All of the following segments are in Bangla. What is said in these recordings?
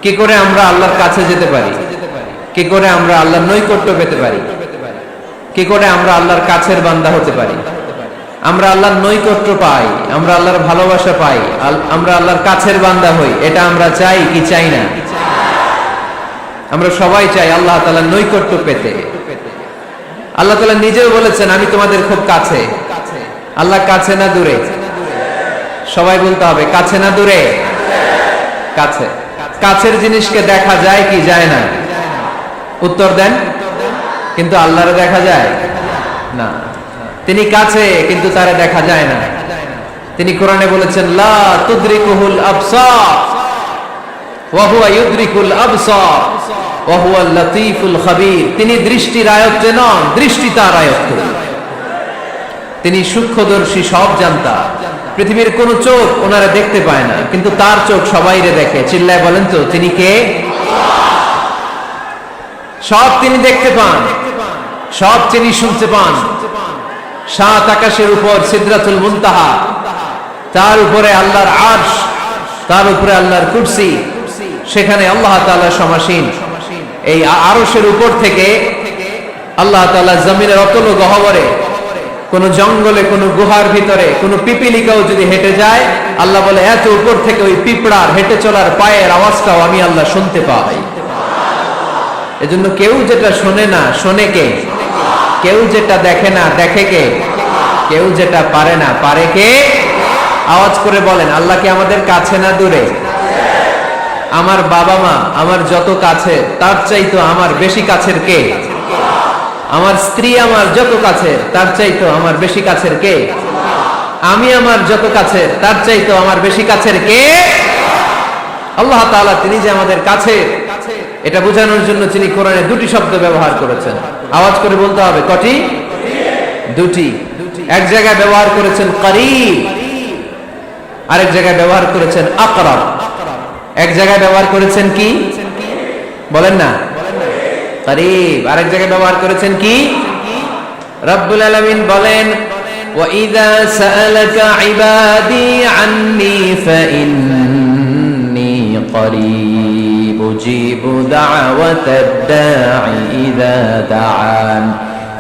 কি করে আমরা আল্লাহর কাছে যেতে পারি, কি করে আমরা আল্লাহর নৈকট্য পেতে পারি, কি করে আমরা আল্লাহর কাছের বান্দা হতে পারি, আমরা আল্লাহর নৈকট্য পাই, আমরা আল্লাহর ভালোবাসা পাই, আমরা আল্লাহর কাছের বান্দা হই, এটা আমরা চাই কি চাই না? আমরা সবাই চাই আল্লাহ তাআলার নৈকট্য পেতে। আল্লাহ তাআলা নিজেও বলেছেন আমি তোমাদের খুব কাছে। আল্লাহ কাছে না দূরে? সবাই বলতে হবে কাছে না দূরে? কাছে। কাছের জিনিসকে দেখা যায় কি যায় না? উত্তর দেন। কিন্তু আল্লাহরে দেখা যায় না। তিনি কাছে কিন্তু তারে দেখা যায় না। তিনি কোরআনে বলেছেন লা তুদরিকুহুল আবসার ওয়া হুয়া ইউদরিকুল আবসার ওয়া হুয়াল লাতীফুল খাবীর। তিনি দৃষ্টির আয়ত্তে নন, দৃষ্টি তার আয়ত্তে। তিনি সূক্ষ্মদর্শী, সব জানতা। পৃথিবীর কোন চোখ ওনারা দেখতে পায় না, কিন্তু তার চোখ সবাইরে দেখে। চিল্লায় বলেন তো তিনি কে? সব তিনি দেখতে পান, সব তিনি শুনতে পান। সাত আকাশের উপর সিদরাতুল মুনতাহা, তার উপরে আল্লাহর আরশ, তার উপরে আল্লাহর কুরসি, সেখানে আল্লাহ তাআলা সমাসীন। এই আরশের উপর থেকে আল্লাহ তাআলা জমিনের অতল গহ্বরে, কোন জঙ্গলে, কোন গুহার ভিতরে কোন পিপিলিকাও যদি হেঁটে যায়, আল্লাহ বলে এত উপর থেকে ওই পিঁপড়ার হেঁটে চলার পায়ের আওয়াজটাও আমি আল্লাহ শুনতে পাই। এজন্য কেউ যেটা শোনে না শোনে কে? কেউ যেটা দেখে না দেখে কে? কেউ যেটা পারে না পারে কে? আওয়াজ করে বলেন আল্লাহ কি আমাদের কাছে না দূরে? আমার বাবা মা আমার যত কাছে, তার চাইতো আমার বেশি কাছের কে? আমার স্ত্রী আমার যত কাছে, তার চাইতো আমার বেশি কাছের কে? আমি আমার যত কাছে, তার চাইতো আমার বেশি কাছের কে? আল্লাহ তাআলা তিনি যে আমাদের কাছে, এটা বোঝানোর জন্য তিনি কোরআনে দুটি শব্দ ব্যবহার করেছেন। আওয়াজ করে বলতে হবে কটি? দুটি। এক জায়গায় ব্যবহার করেছেন করিব, আরেক জায়গায় ব্যবহার করেছেন আকরাব। এক জায়গায় ব্যবহার করেছেন কি বলেন না? করিব। আরেক জায়গায় ব্যবহার করেছেন কি? রব্বুল আলামিন বলেন ওয়াইযা সাআলাকা ইবাদি আন্নী ফাইন্নী করিব উজিবু দাওয়াতাদ দাঈ ইযা দাআন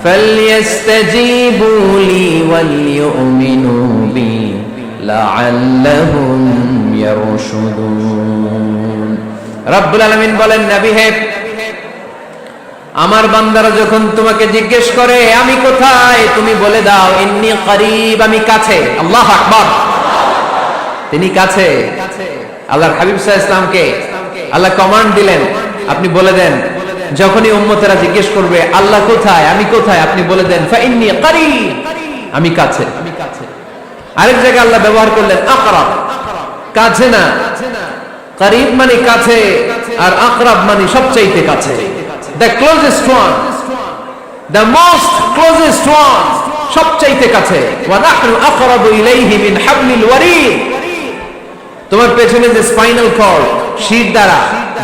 ফালইস্তাজিবু লি ওয়াল ইউমিনু বি লাআল্লাহুম ইয়ারশুদুন। রব্বুল আলামিন বলেন নবী হে, আমার বান্দারা যখন তোমাকে জিজ্ঞেস করে আমি কোথায়, তুমি বলে দাও ইন্নী করিব, আমি কাছে। আল্লাহু আকবার। তিনি কাছে। আল্লাহর হাবিব সাল্লাল্লাহু আলাইহি ওয়াসাল্লামকে আল্লাহ কমান্ড দিলেন, আপনি বলে দেন যখনই উম্মতেরা জিজ্ঞেস করবে আল্লাহ কোথায়, আমি কোথায়, আপনি বলে দেন ফাইন্নী করিব, আমি কাছে। আরেক জায়গায় আল্লাহ ব্যবহার করলেন আকরাব, কাছে না। করিব মানে কাছে, আর আকরাব মানে সবচাইতে কাছে। The closest one, the most closest one, সবচাইতে কাছে। ওয়া নাহনু আকরাবু ইলাইহি মিন হাবলিল ওয়ারিদ। তোমার পেছনে যে স্পাইনাল কর্ড, শির দ্বারা,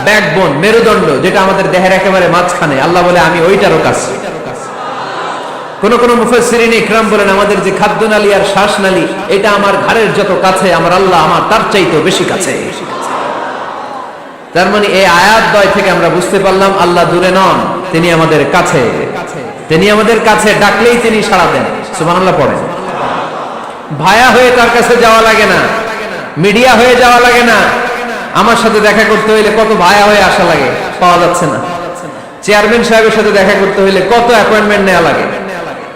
ব্যাকবোন, মেরুদণ্ড, যেটা আমাদের দেহের একেবারে মাঝখানে, আল্লাহ বলে আমি ওইটারও কাছে। কোন কোন মুফাসসিরিন ইকরাম বলেন আমাদের যে খাদ্যনালী আর শ্বাসনালী, এটা আমার ঘাড়ের যত কাছে, আমার আল্লাহ আমার তার চাইতেও বেশি কাছে। তার মানে এই আয়াত দ্বয় থেকে আমরা বুঝতে পারলাম আল্লাহ দূরে নন, তিনি আমাদের কাছে। তিনি আমাদের কাছে, ডাকলেই তিনি সাড়া দেন। সুবহানাল্লাহ পড়েন। ভায়া হয়ে তার কাছে যাওয়া লাগে না, মিডিয়া হয়ে যাওয়া লাগে না। আমার সাথে দেখা করতে হইলে কত ভায়া হয়ে আসা লাগে, পাওয়া যাচ্ছে না। চেয়ারম্যান সাহেবের সাথে দেখা করতে হইলে কত অ্যাপয়েন্টমেন্ট নেওয়া লাগে।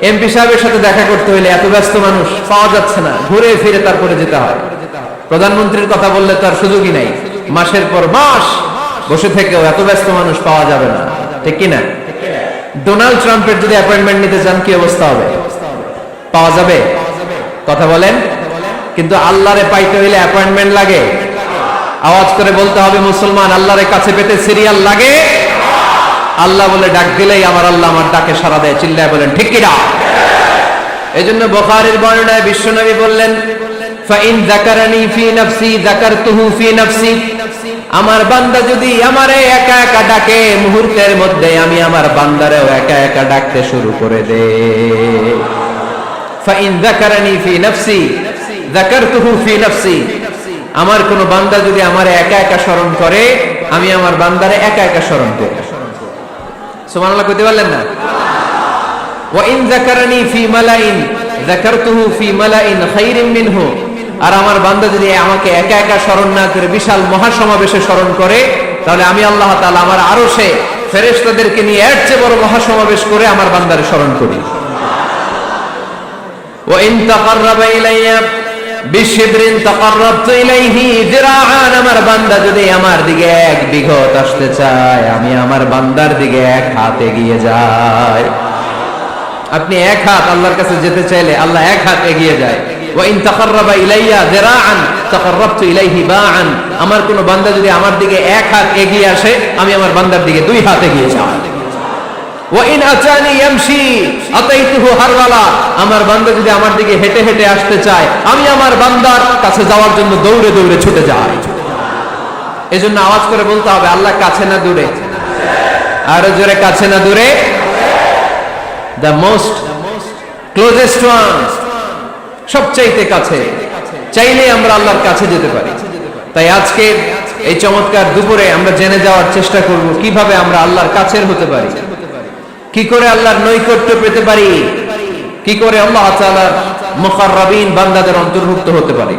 এমপি সাহেবের সাথে দেখা করতে হইলে এত ব্যস্ত মানুষ, পাওয়া যাচ্ছে না, ঘুরে ফিরে তারপরে যেতে হয়। প্রধানমন্ত্রীর কথা বললে তার সুযোগই নাই, মাসের পর মাস বসে থেকেও এত ব্যস্ত মানুষ পাওয়া যাবে না, ঠিক কিনা? ডোনাল্ড ট্রাম্পের যদি অ্যাপয়েন্টমেন্ট নিতে চান কি অবস্থা হবে? পাওয়া যাবে? কথা বলেন। কিন্তু আল্লাহরে পাইতে হইলে অ্যাপয়েন্টমেন্ট লাগে। আওয়াজ করে বলতে হবে মুসলমান, আল্লাহরে কাছে পেতে সিরিয়াল লাগে। আল্লাহ বলে ডাক দিলেই আমার আল্লাহ আমার ডাকে সাড়া দেয়। চিল্লায় বলেন ঠিক কিনা? এজন্য বুখারীর বর্ণনায় বিশ্বনবী বললেন ফাইন যাকারানি ফি নাফসি যাকারতুহু ফি নাফসি। আমার বান্দা যদি আমারে একা একা ডাকে, মুহূর্তের মধ্যে আমি আমার বান্দারেও একা একা ডাকতে শুরু করে দেই। ফাইন যাকারানি ফি নাফসি যাকারতুহু ফি নাফসি। আমার কোন বান্দা যদি আমারে একা একা স্মরণ করে, আমি আমার বান্দারে একা একা স্মরণ করি। সুবহানাল্লাহ কইতে পারলেন না? ওয়া ইন যাকারানি ফি মালাইন যাকারতুহু ফি মালাইন খায়রিন মিনহু। আর আমার বান্দা যদি আমাকে একা একা স্মরণ না করে বিশাল মহাসমাবেশে স্মরণ করে, তাহলে আমি আল্লাহ তাআলা আমার আরশে ফেরেশতাদেরকে নিয়ে এর চেয়ে বড় মহাসমাবেশ করে আমার বান্দারে স্মরণ করি। ওয়া ইন তাকাররাবা ইলাইয়া বিশিবরিন তাকাররাবতু ইলাইহি যিরাআন। আমার বান্দা যদি আমার দিকে এক বিঘত আসতে চায়, আমি আমার বান্দার দিকে এক হাত এগিয়ে যাই। আপনি এক হাত আল্লাহর কাছে যেতে চাইলে আল্লাহ এক হাত এগিয়ে যায়। ওয়া ইন তাকাররাবা ইলাইয়া যিরাআন তাকাররাবতু ইলাইহি বাআন। আমার কোন বান্দা যদি আমার দিকে এক হাত এগিয়ে আসে, আমি আমার বান্দার দিকে দুই হাত এগিয়ে যাই। ওয়া ইন আতানি ইয়ামশি আতাইতুহু হারওয়ালা। আমার বান্দা যদি আমার দিকে হেঁটে হেঁটে আসতে চায়, আমি আমার বান্দার কাছে যাওয়ার জন্য দৌড়ে দৌড়ে ছুটে যাই। এজন্য আওয়াজ করে বলতে হবে, আল্লাহ কাছে না দূরে? আরো জোরে, কাছে না দূরে? দ্য মোস্ট ক্লোজেস্ট ওয়ান, সবচাইতে কাছে। চাইলে আমরা আল্লাহর কাছে যেতে পারি। তাই আজকে এই চমৎকার দুপুরে আমরা জেনে যাওয়ার চেষ্টা করব কিভাবে আমরা আল্লাহর কাছের হতে পারি, কি করে আল্লাহর নৈকট্য পেতে পারি, কি করে আল্লাহ তাআলার মুকাররাবিন বান্দাদের অন্তর্ভুক্ত হতে পারি।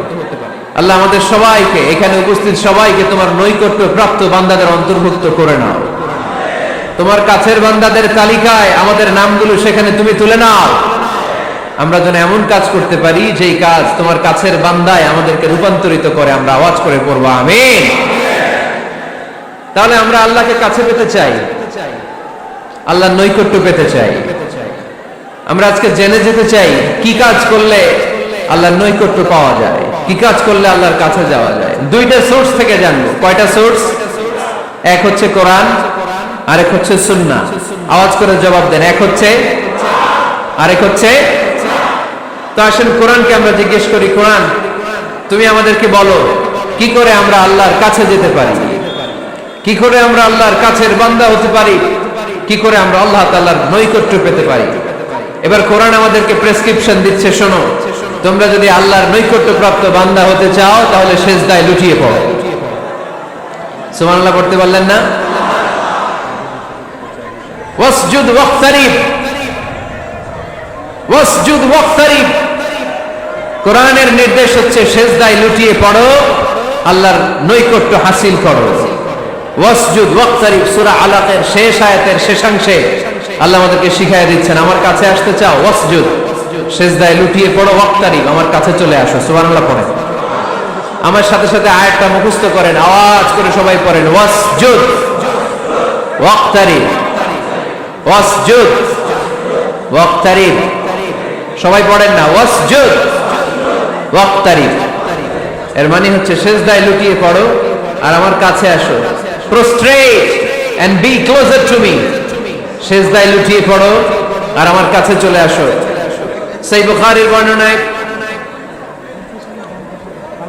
আল্লাহ আমাদের সবাইকে, এখানে উপস্থিত সবাইকে তোমার নৈকট্য প্রাপ্ত বান্দাদের অন্তর্ভুক্ত করে নাও। তোমার কাছের বান্দাদের তালিকায় আমাদের নামগুলো সেখানে তুমি তুলে নাও। আমরা যেন এমন কাজ করতে পারি যেই কাজ তোমার কাছের বান্দায় আমাদেরকে রূপান্তরিত করে। আমরা আওয়াজ করে পড়বো আমিন। তাহলে আমরা আল্লাহকে কাছে পেতে চাই, আল্লাহর নৈকট্য পেতে চাই। আমরা আজকে জেনে যেতে চাই কি কাজ করলে আল্লাহর নৈকট্য পাওয়া যায়, কি কাজ করলে আল্লাহর কাছে যাওয়া যায়। দুইটা সোর্স থেকে জানবো। কয়টা সোর্স? এক হচ্ছে কোরআন, আরেক হচ্ছে সুন্নাহ। আওয়াজ করে জবাব দেন। এক হচ্ছে, আরেক হচ্ছে। তো আসেন কোরআনকে আমরা জিজ্ঞেস করি, কোরআন তুমি আমাদেরকে বলো কি করে আমরা আল্লাহর কাছে যেতে পারি, কি করে আমরা আল্লাহর কাছের বান্দা হতে পারি, কি করে আমরা আল্লাহ তাআলার নৈকট্য পেতে পারি। এবার কোরআন আমাদেরকে প্রেসক্রিপশন দিচ্ছে, শোনো, তোমরা যদি আল্লাহর নৈকট্য প্রাপ্ত বান্দা হতে চাও তাহলে সিজদায় লুটিয়ে পড়ো। সুবহানাল্লাহ পড়তে পারলেন না? ওয়াসজুদ ওয়াক্তারিব, ওয়াসজুদ ওয়াক্তারিব। কোরআনের নির্দেশ হচ্ছে সিজদায় লুটিয়ে পড়ো, আল্লাহর নৈকট্য হাসিল করো। ওয়াসজুদ ওয়াক্তারিব সূরা আলাকের শেষ আয়াতের শেষাংশে আল্লাহ আমাদেরকে শিখাইয়া দিচ্ছেন, আমার কাছে আসতে চাও, ওয়াসজুদ, সিজদায় লুটিয়ে পড়ো, ওয়াক্তারিব, আমার কাছে চলে আসো। সুবহানাল্লাহ পড়েন। আমার সাথে সাথে আয়াতটা মুখস্থ করেন, আওয়াজ করে সবাই পড়েন, ওয়াসজুদ ওয়াক্তারিব, ওয়াসজুদ ওয়াক্তারিব। সবাই পড়েন না, ওয়াসজুদ ওয়াক্তারিব। এর মানে হচ্ছে সিজদায় লুটিয়ে পড়ো আর আমার কাছে আসো। Prostrate and be closer to me. সিজদায় লুটিয়ে পড়ো আর আমার কাছে চলে আসো। সহিহ বুখারীর বর্ণনায়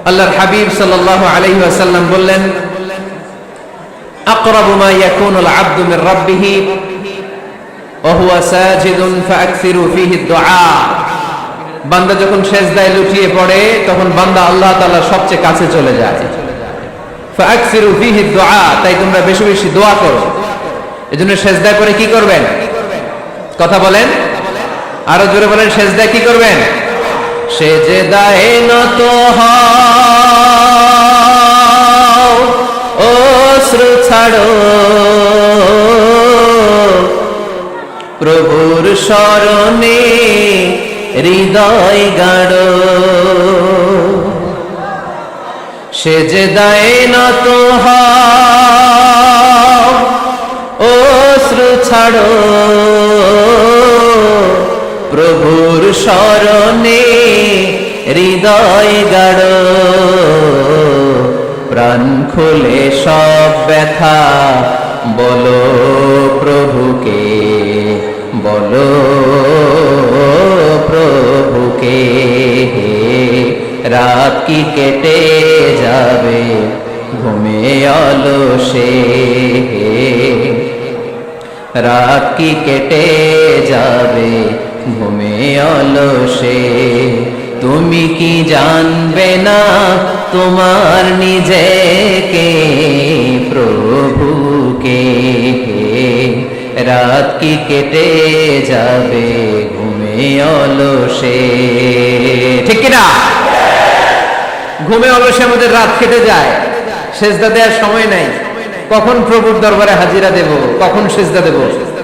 আল্লাহর হাবিব সাল্লাল্লাহু আলাইহি ওয়াসাল্লাম বললেন, আকরাবু মা ইয়াকুনুল আবদু মির রাব্বিহি ওয়া হুয়া সাজিদুন ফাআকসিরু ফীহি দুআ। বান্দা যখন সিজদায় লুটিয়ে পড়ে তখন বান্দা আল্লাহ তাআলার সবচেয়ে কাছে চলে যায়। ফাআকসিরু ফীহি দুআ, তাই তোমরা বেশি বেশি দোয়া করো। এজন্য সিজদায় পড়ে কি করবেন? কথা বলেন, আরো জোরে বলেন, সিজদায় কি করবেন? সিজদায় নত হও, অশ্রু ছাড়ো, প্রভুর শরণে হৃদয় গাড়ো। সিজদায় নত হও, অশ্রু ছাড়ো, প্রভুর শরণে হৃদয় গাড়ো। প্রাণ খুলে সব ব্যথা বলো প্রভুকে, বলো প্রভুকে। রাত কি কেটে যাবে ঘুমে অলসে, রাত কি কেটে যাবে ঘুমে অলসে। তুমি কি জানবে না তোমার নিজেকে, প্রভু রাত কি কেটে যাবে ঘুমে অলসে, ঠিক কিনা? ঘুমে অলসে আমাদের রাত কেটে যায়, সেজদা দেওয়ার সময় নাই। কখন প্রভুর দরবারে হাজিরা দেব, কখন সেজদা দেব?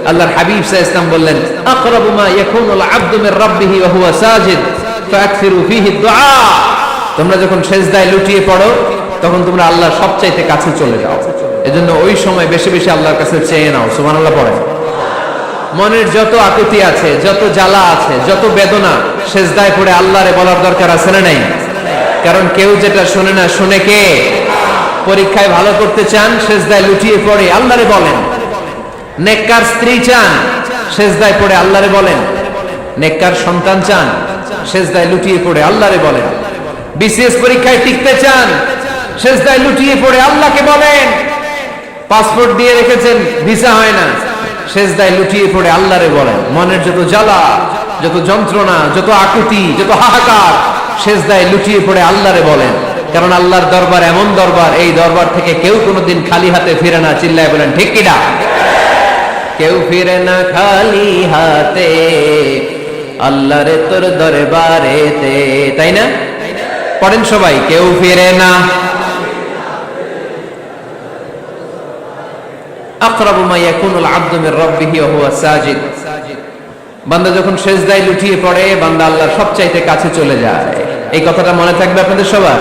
আল্লাহর হাবিব সাল্লাল্লাহু আলাইহি ওয়াসাল্লাম বললেন, আকরাবু মা ইয়াকুনুল আবদু মির রাব্বিহি ওয়া হুয়া সাজিদ ফাকসিরু ফীহি দুআ। তোমরা যখন সেজদায় লুটিয়ে পড়ো তখন তোমরা আল্লাহর সবচাইতে কাছে চলে যাও, এজন্য ওই সময় বেশি বেশি আল্লাহর কাছে চেয়ে নাও। সুবহানাল্লাহ পড়েন। মনের যত আকুতি আছে, যত জ্বালা আছে, যত বেদনা, সেজদায় পড়ে আল্লাহরে বলার দরকার আছে না নাই? কারণ কেউ যেটা শুনে না, শুনে কে? পরীক্ষায় ভালো করতে চান, সেজদায় লুটিয়ে পড়ে আল্লাহরে বলেন। নেককার স্ত্রী চান, সেজদায় পড়ে আল্লাহরে বলেন। নেককার সন্তান চান, সেজদায় লুটিয়ে পড়ে আল্লাহরে বলেন। বিসিএস পরীক্ষায় টিকতে চান, সেজদায় লুটিয়ে পড়ে আল্লাহকে বলেন। পাসপোর্ট দিয়ে রেখেছেন, ভিসা হয় না, সেজদায় লুটিয়ে পড়ে আল্লাহরে বলেন। মনের যত জ্বালা, যত যন্ত্রণা, যত আকুতি, যত হাহাকার, সেজদায় লুটিয়ে পড়ে আল্লাহরে বলেন। কারণ আল্লাহর দরবার এমন দরবার, এই দরবার থেকে কেউ কোনোদিন খালি হাতে ফিরে না। চিল্লায় বলেন ঠিক কিনা? কেউ ফিরে না খালি হাতে আল্লাহরে তোর দরবারেতে, তাই না? পড়েন সবাই, কেউ ফিরে না। আকরাবু মা ইয়াকুনুল আবদু মির রাব্বিহি ওয়া হুয়া সাজিদ। বান্দা যখন সেজদায় লুটিয়ে পড়ে, বান্দা আল্লাহর সবচাইতে কাছে চলে যায়। এই কথাটা মনে থাকবে আপনাদের সবার।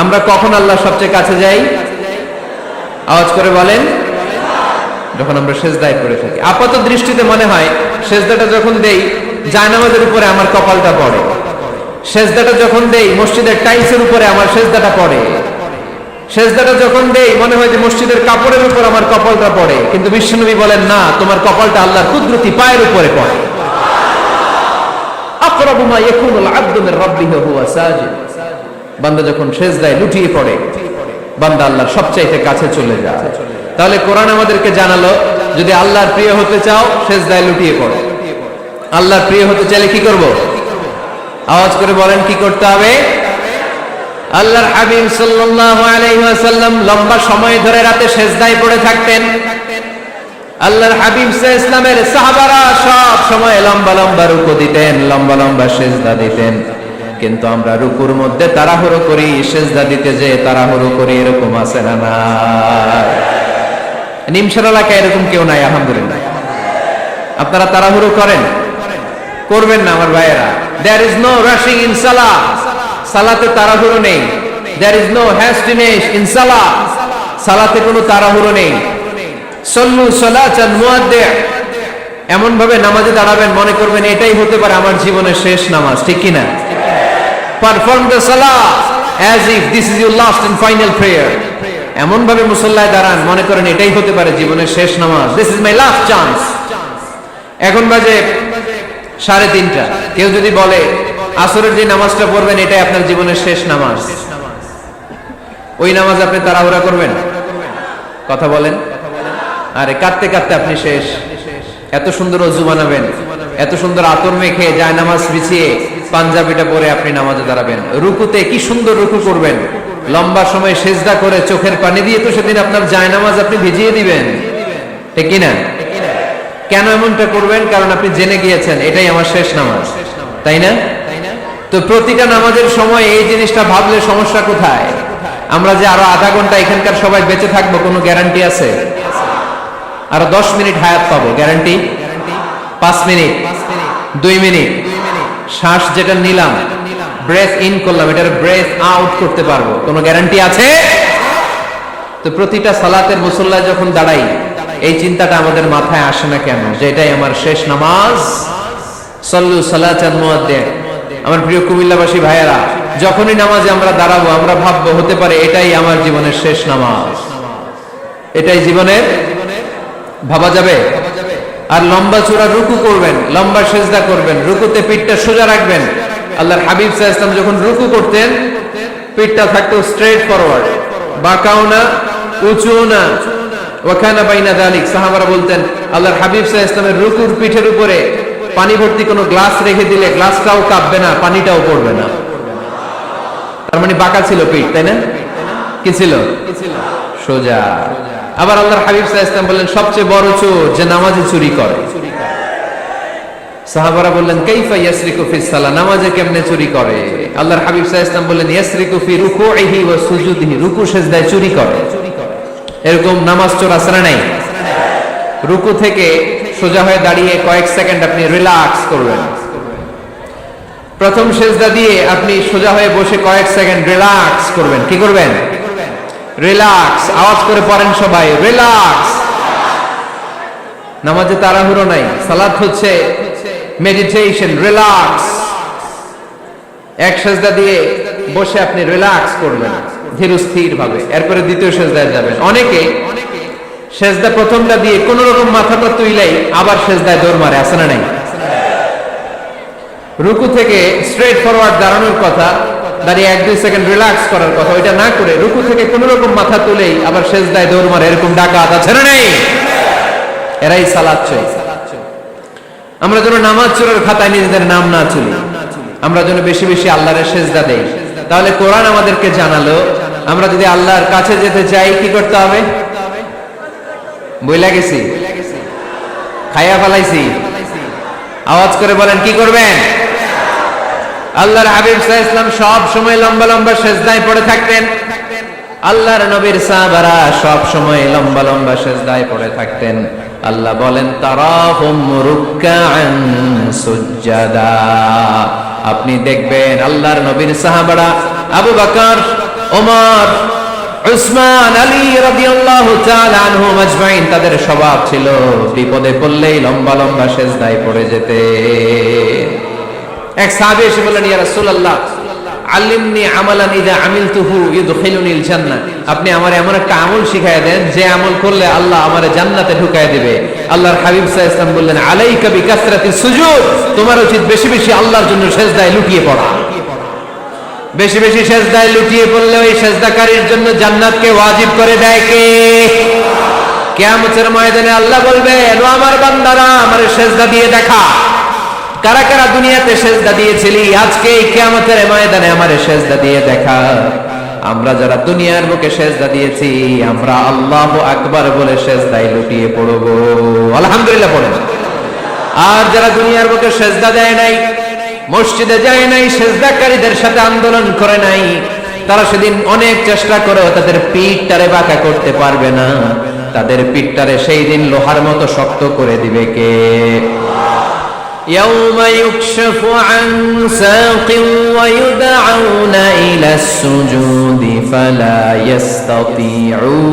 আমরা কখন আল্লাহর সবচেয়ে কাছে যাই? আওয়াজ করে বলেন, যখন আমরা সেজদায় পড়ে থাকি। আপাত দৃষ্টিতে মনে হয় সেজদাটা যখন দেই জায়নামাজের উপরে আমার কপালটা পড়ে, সেজদাটা যখন দেই মসজিদের টাইলসের উপরে আমার সেজদাটা পড়ে, সেজদাটা যখন দেই মনে হয় যে মসজিদের কাপড়ের উপর আমার কপালটা পড়ে। কিন্তু বিশ্বনবী বলেন না, তোমার কপালটা আল্লাহর কুদরতি পায়ের উপরে পড়ে। আকরাবু মা ইয়াকুনুল আবদু মির রাব্বিহি ওয়া হুয়া সাজিদ। বান্দা যখন সেজদায় লুটিয়ে পড়ে, বান্দা আল্লাহর সবচাইতে কাছে চলে যায়। তাহলে কোরআন আমাদেরকে জানালো, যদি আল্লাহর প্রিয় হতে চাও সেজদায় লুটিয়ে পড়ো। আল্লাহর প্রিয় হতে চাইলে কি করব? আওয়াজ করে বলেন, কি করতে হবে? আল্লাহর হাবিব সাল্লাল্লাহু আলাইহি ওয়াসাল্লাম লম্বা সময় ধরে রাতে সেজদায় পড়ে থাকতেন। আল্লাহর হাবিব সাল্লাল্লাহু আলাইহি ওয়াসাল্লামের সাহাবারা সব সময় লম্বা লম্বা রুকু দিতেন, লম্বা লম্বা সেজদা দিতেন। কিন্তু আমরা রুকুর মধ্যে তাড়াহুড়ো করি, সেজদা দিতে যে তাড়াহুড়ো করি, এরকম আছে না? না, নিমশার এলাকায় এরকম কেউ নাই আলহামদুলিল্লাহ। আপনারা তাড়াহুড়ো করেন? করবেন না আমার ভাইয়েরা। There is no rushing in সালাহ। সালাতে তাড়াহুড়ো নেই। There is no hastiness in সালাহ। সালাতে কোনো তাড়াহুড়ো নেই। সল্লু সালাতান মুআদ্দি'। এমন ভাবে নামাজে দাঁড়াবেন মনে করবেন এটাই হতে পারে আমার জীবনের শেষ নামাজ, ঠিক কি না? Perform the Salah as if this is your last and final prayer। এমন ভাবে মুসল্লায় দাঁড়ান মনে করেন এটাই হতে পারে জীবনের শেষ নামাজ। This is my last chance। এখন বাজে 3:30। কেউ যদি বলে আসরের যে নামাজটা পড়বেন এটাই আপনার জীবনের শেষ নামাজ, ওই নামাজ আপনি তাড়াহুড়া করবেন? কথা বলেন। আরে কাঁদতে কাঁদতে আপনি শেষ। এত সুন্দর ওযু বানাবেন, এত সুন্দর আতর মেখে যায় নামাজ বিছিয়ে পাঞ্জাবিটা পরে আপনি নামাজে দাঁড়াবেন। রুকুতে কি সুন্দর রুকু করবেন, লম্বা সময় সেজদা করে চোখের পানি দিয়ে তো সেদিন আপনার জায়নামাজ আপনি ভিজিয়ে দিবেন, ঠিক কি না? কেন এমনটা করবেন? কারণ আপনি জেনে গিয়েছেন এটাই আমার শেষ নামাজ, তাই না? তো প্রতিটা নামাজের সময় এই জিনিসটা ভাবলে সমস্যা কোথায়? আমরা যে আরো আধা ঘন্টা এখানকার সবাই বেঁচে থাকবো কোনো গ্যারান্টি আছে? আরো 10 মিনিট হায়াত পাবো, গ্যারান্টি? 5 মিনিট, 2 মিনিট, শ্বাস যেটা নিলাম, ব্রেথ ইন করলাম, এটার ব্রেথ আউট করতে পারবো, কোনো গ্যারান্টি আছে? তো প্রতিটা সালাতের মুসল্লায় যখন দাঁড়াই এই চিন্তাটা আমাদের মাথায় আসে না কেন যে এটাই আমার শেষ নামাজ? সল্লু সালাতান মুআদ্দি'। আমার প্রিয় কুমিল্লাবাসী ভাইয়েরা, যখনই নামাজে আমরা দাঁড়াবো আমরা ভাববো হতে পারে এটাই আমার জীবনের শেষ নামাজ, এটাই জীবনের, ভাবা যাবে? আর লম্বা চূড়া রুকু করবেন, লম্বা সেজদা করবেন, রুকুতে পিঠটা সোজা রাখবেন। আল্লাহর হাবিব সাল্লাল্লাহু আলাইহি ওয়াসাল্লাম যখন রুকু করতেন পিঠটা থাকতো স্ট্রেট ফরওয়ার্ড, বাঁকাও না উঁচুও না, ওয়া কানা বাইনা যালিক। সাহাবারা বলতেন আল্লাহর হাবিব সাল্লাল্লাহু আলাইহি ওয়াসাল্লামের রুকুর পিঠের উপরে পানি ভর্তি কোনো গ্লাস রেখে দিলে গ্লাসটাও কাঁপবে না, পানিটাও পড়বে না। তার মানে বাঁকা ছিল পিঠ, তাই না? কি ছিল? সোজা। আবার আল্লাহর হাবিব সাল্লাল্লাহু আলাইহি ওয়াসাল্লাম বললেন সবচেয়ে বড় চোর যে নামাজে চুরি করে। সাহাবারা বললেন কাইফা ইয়াসরিকু ফিস সালাহ, নামাজে কেমনে চুরি করে? আল্লাহর হাবিব সাল্লাল্লাহু আলাইহি ওয়াসাল্লাম বললেন ইয়াসরিকু ফি রুকুইহি ওয়া সুজুদিহি, রুকু সিজদায় চুরি করে। এরকম নামাজ চোর আছে না নাই? রুকু থেকে সোজা হয়ে দাঁড়িয়ে কয়েক সেকেন্ড আপনি রিল্যাক্স করবেন, প্রথম সিজদা দিয়ে আপনি সোজা হয়ে বসে কয়েক সেকেন্ড রিল্যাক্স করবেন। কি করবেন? রিল্যাক্স। আওয়াজ করে পড়েন সবাই, রিল্যাক্স। নামাজে তাড়াহুড়ো নাই, সালাত হচ্ছে মেডিটেশন, রিল্যাক্স। এক সিজদা দিয়ে বসে আপনি রিল্যাক্স করবেন ধীর স্থির ভাবে, এরপরে দ্বিতীয় সিজদায় যাবেন। অনেকে সিজদা প্রথমটা দিয়ে কোন রকম মাথাটা তুইলাই আবার সিজদায় দৌড় মারে, আছে না নাই? রুকু থেকে স্ট্রেট ফরওয়ার্ড দাঁড়ানোর কথা, দাঁড়িয়ে 1-2 সেকেন্ড রিল্যাক্স করার কথা, ওইটা না করে রুকু থেকে কোন রকম মাথা তুলেই আবার সিজদায় দৌড় মারে, এরকম ডাকাত আছে না নাই? এরাই সালাত চোর। আমরা যেন নামাজ চোরের খাতায় নিজেদের নাম না তুলি, আমরা যেন বেশি বেশি আল্লাহর সিজদা দেই। তাহলে কোরআন আমাদেরকে জানালো আমরা যদি আল্লাহর কাছে যেতে চাই কি করতে হবে? বইলা গেছি, খাইয়া ফেলাইছি, আওয়াজ করে বলেন কি করবেন? আল্লাহর হাবিব সাল্লাল্লাহু আলাইহি ওয়াসাল্লাম সব সময় লম্বা লম্বা সিজদায় পড়ে থাকতেন। আল্লাহর নবীর সাহাবারা সব সময় লম্বা লম্বা সিজদায় পড়ে থাকতেন। আল্লাহ বলেন তারাহুম রুকআন সুজদা, আপনি দেখবেন আল্লাহর নবীর সাহাবারা আবু বকর, ওমর, উসমান, আলী রাদিয়াল্লাহু তাআলা আনহুম আজমাইন, তাদের স্বভাব ছিল বিপদে পড়লেই লম্বা লম্বা সিজদায় পড়ে যেতে। এক সাহাবী এসে বললেন ইয়া রাসূলুল্লাহ আল্লিমনি আমালান ইযা আমিলতুহু ইউদখিলুনিল জান্নাহ, আপনি আমারে এমন একটা আমল শিখায়া দেন যে আমল করলে আল্লাহ আমারে জান্নাতে ঢুকায় দিবে। আল্লাহর হাবিব সাল্লাল্লাহু আলাইহি ওয়াসাল্লাম বললেন আলাইকা বিকাসরাতিস সুজুদ, তোমার উচিত বেশি বেশি আল্লাহর জন্য সিজদায় লুটিয়ে পড়া। বেশি বেশি সিজদায় লুটিয়ে পড়লে ওই সিজদাকারীর জন্য জান্নাতকে ওয়াজিব করে দেয় কে? কিয়ামতের ময়দানে আল্লাহ বলবেন ও আমার বান্দারা আমারে সিজদা দিয়ে দেখা, কারা কারা দুনিয়াতে সিজদা দিয়েছিলি, আজকে এই কিয়ামতের ময়দানে আমারে সিজদা দিয়ে দেখা। আমরা যারা দুনিয়ার বুকে সিজদা দিয়েছি আমরা আল্লাহু আকবার বলে সিজদায় লুটিয়ে পড়ব, আলহামদুলিল্লাহ পড়েন। আর যারা দুনিয়ার বুকে সিজদা দেয় নাই, মসজিদে যায় নাই, সিজদাকারীদের সাথে আন্দোলন করে নাই, তারা সেদিন অনেক চেষ্টা করেও তাদের পিঠটারে বাঁকা করতে পারবে না। তাদের পিঠটারে সেই দিন লোহার মতো শক্ত করে দিবে কে? يوم يكشف عن ساق ويدعون إلى السجود فلا يستطيعون,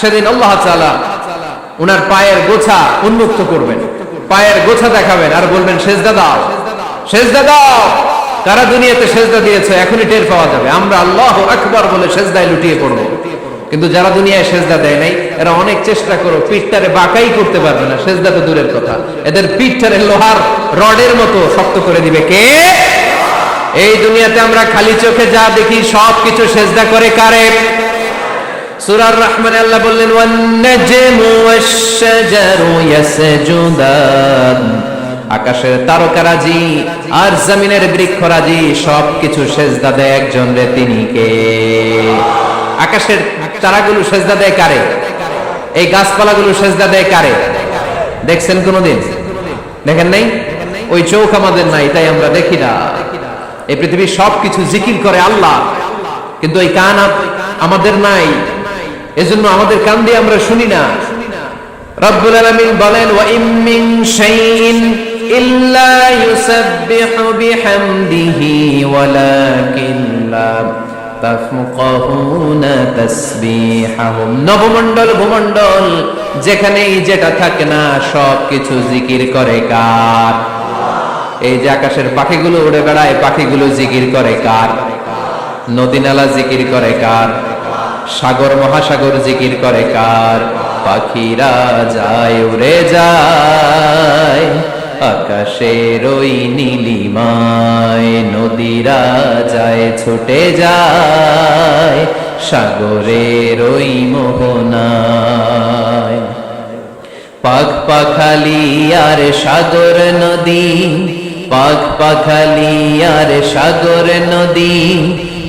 সেদিন আল্লাহ তাআলা উনার পায়ের গোছা উন্মুক্ত করবেন, পায়ের গোছা দেখাবেন আর বলবেন সিজদা দাও, সিজদা দাও। কারা দুনিয়াতে সিজদা দিয়েছে এখনই টের পাওয়া যাবে। আমরা আল্লাহু আকবার বলে সিজদায় লুটিয়ে পড়ব, কিন্তু যারা দুনিয়ায় সিজদা দেয় নাই এরা অনেক চেষ্টা করো পিঠটারে বাঁকাই করতে পারবে না, সিজদা তো দূরের কথা, এদের পিঠটারে লোহার রডের মতো শক্ত করে দিবে কে? এই দুনিয়াতে আমরা খালি চোখে যা দেখি সব কিছু সিজদা করে কারে? সূরা আর-রহমানে আল্লাহ বললেন ওয়ান নাজমু ওয়াশ-শাজারু ইয়াসজুদান, আকাশের তারকারাজি আর জমিনের বৃক্ষরাজি সব কিছু সিজদা দেয় একজন রে, তিনি কে? আকাশের তারাগুলো সিজদা দেয় কারে? এই গাছপালাগুলো সিজদা দেয় কারে? দেখছেন কোনদিন? দেখেন নাই? ওই চোখ আমাদের নাই তাই আমরা দেখি না। এই পৃথিবীর সবকিছু জিকির করে আল্লাহ, কিন্তু এই কান আমাদের নাই, এজন্য আমাদের কান দিয়ে আমরা শুনি না। রব্বুল আলামিন বলেন ওয়া ইম মিন শাইইন ইল্লা ইউসাব্বিহু বিহামদিহি ওয়ালাকিন লা তাফকাহুনা তাসবিহাহুম, নবমণ্ডল ভূমণ্ডল যেখানেই যেটা থাকে না সব কিছু জিকির করে কার? এই যে আকাশের পাখিগুলো উড়ে বেড়ায়, পাখিগুলো জিকির করে কার? নদী নালা জিকির করে কার? সাগর মহাসাগর জিকির করে কার? পাখিরা যায় উড়ে যায় আকাশের ওই নীলিমায়, নদীরা যায় ছুটে যায় সাগরের ওই মোহনায়। পাখ পাখালি আর সাগর নদী পাখ পাখালি আর সাগর নদী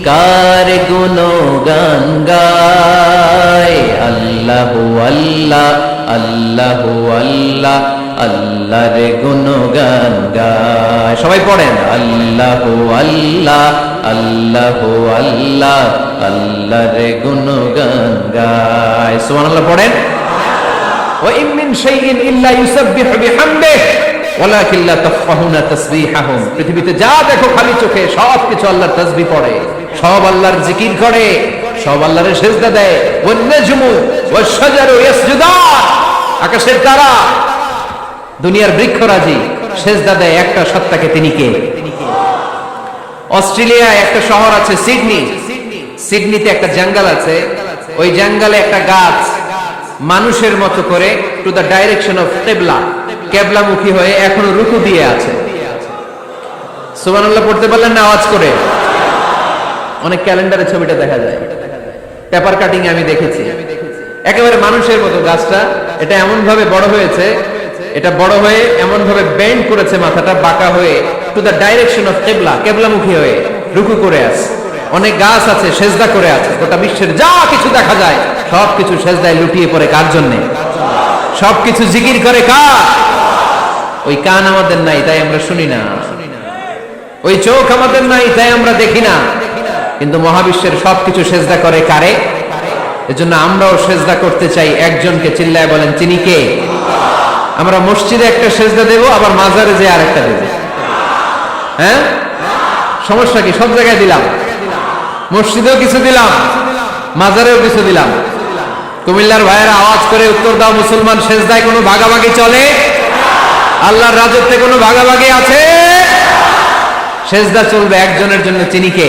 কার গুণগান গায়। আল্লাহু আল্লাহ আল্লাহু আল্লাহ আল্লাহর গুণগান গায়। সবাই পড়েন আল্লাহু আল্লাহ আল্লাহু আল্লাহ আল্লাহর গুণগান গায়। সুবহানাল্লাহ পড়েন। ওয়া ইন মিন শাইইন ইল্লা ইউসাব্বিহু বিহামদিহি ওয়ালাকিন লা তাফকাহুনা তাসবিহাহুম। পৃথিবীতে যা দেখো খালি চোখে সব কিছু আল্লাহর তাসবিহ পড়ে, সব আল্লাহর জিকির করে, সব আল্লাহর সিজদা দেয়। One নাজমু wash শাজারু ইয়াসজুদান। আকাশের তারা, দুনিয়ার বৃক্ষরাজি সিজদা দেয় একটা সত্তাকে। তিনি কে? অস্ট্রেলিয়ায় একটা শহর আছে সিডনি। সিডনিতে একটা জঙ্গল আছে। ওই জঙ্গলে একটা গাছ মানুষের মতো করে টু দ্য ডাইরেকশন অফ কিবলা, কিবলামুখী হয়ে এখনো রুকু দিয়ে আছে। সুবহানাল্লাহ পড়তে পারলেন না আওয়াজ করে? অনেক ক্যালেন্ডারে ছবিটা দেখা যায়, পেপার কাটিং আমি দেখেছি। একেবারে মানুষের মতো গাছটা। এটা এমন ভাবে বড় হয়েছে, এটা বড় হয়ে এমন ভাবে বেন্ড করেছে, মাথাটা বাঁকা হয়ে টু দ্য ডাইরেকশন অফ কিবলা, কিবলামুখী হয়ে রুকু করে আছে। অনেক গাছ আছে সেজদা করে আছে। গোটা বিশ্বের যা কিছু দেখা যায় সবকিছু সেজদায় লুটিয়ে পড়ে কার জন্য? সবকিছু জিকির করে কার? ওই কান আমাদের নাই তাই আমরা শুনি না, ওই চোখ আমাদের নাই তাই আমরা দেখি না, কিন্তু মহাবিশ্বের সবকিছু সেজদা করে কারে? এজন্য আমরাও সেজদা করতে চাই একজনকে। চিল্লায় বলেন তিনি কে? আমরা মসজিদে একটা সেজদা দেব, আবার মাজারে যে আরেকটা দেব। হ্যাঁ, সমস্যা কি? সব জায়গায় দিলাম, মসজিদেও কিছু দিলাম, মাজারেও কিছু দিলাম। কুমিল্লার ভাইয়েরা আওয়াজ করে উত্তর দাও, মুসলমান সেজদায় কোনো ভাগাভাগি চলে? আল্লাহর রাজত্বে কোনো ভাগাভাগি আছে? সেজদা চলবে একজনের জন্য। তিনি কে?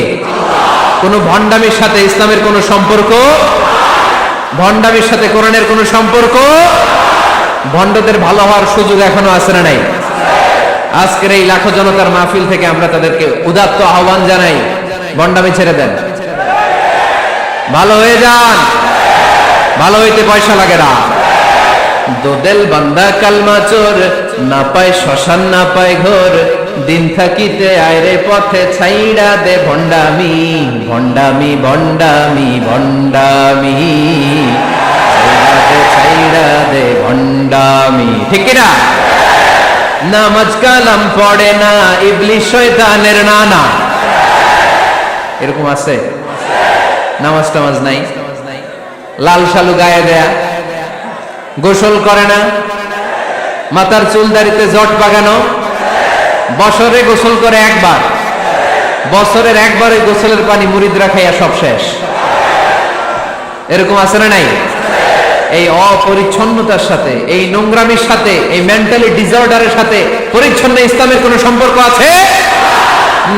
কোনো ভণ্ডামির সাথে ইসলামের কোনো সম্পর্ক, ভণ্ডামির সাথে কোরআনের কোনো সম্পর্ক। ভণ্ডদের ভালো হওয়ার সুযোগ এখনো আছে না নাই? আজকের এই লাখো জনতার মাহফিল থেকে আমরা তাদেরকে উদাত্ত আহ্বান জানাই, ভণ্ডামি ছেড়ে দেন, ভালো হয়ে যান। ভালো হইতে পয়সা লাগে না। দোদেল বান্দা কালমা চোর, না পায় শ্মশান না পায় ঘর, দিন থাকিতে আয়রে পথে ছাইড়া দে ভণ্ডামি, ভণ্ডামি ভণ্ডামি ভণ্ডামি, ছাইড়া দে ভণ্ডামি। ঠিক না? নামাজ কালাম পড়ে না, ইবলিশ শয়তানের নানা। এরকম আছে? নামাজ টামাজ নাই, লাল শালু গায়ে দেয়া, গোসল করে না, মাথার চুল দাড়িতে জট পাকানো, বছরে গোসল করে একবার, বছরের একবারে গোসলের পানি মুরিদরা খাইয়া সব শেষ। এরকম আছে না নাই? এই অপরিচ্ছন্নতার সাথে, এই নোংরামির সাথে, এই মেন্টালি ডিসঅর্ডারের সাথে পরিচ্ছন্ন ইসলামের কোনো সম্পর্ক আছে?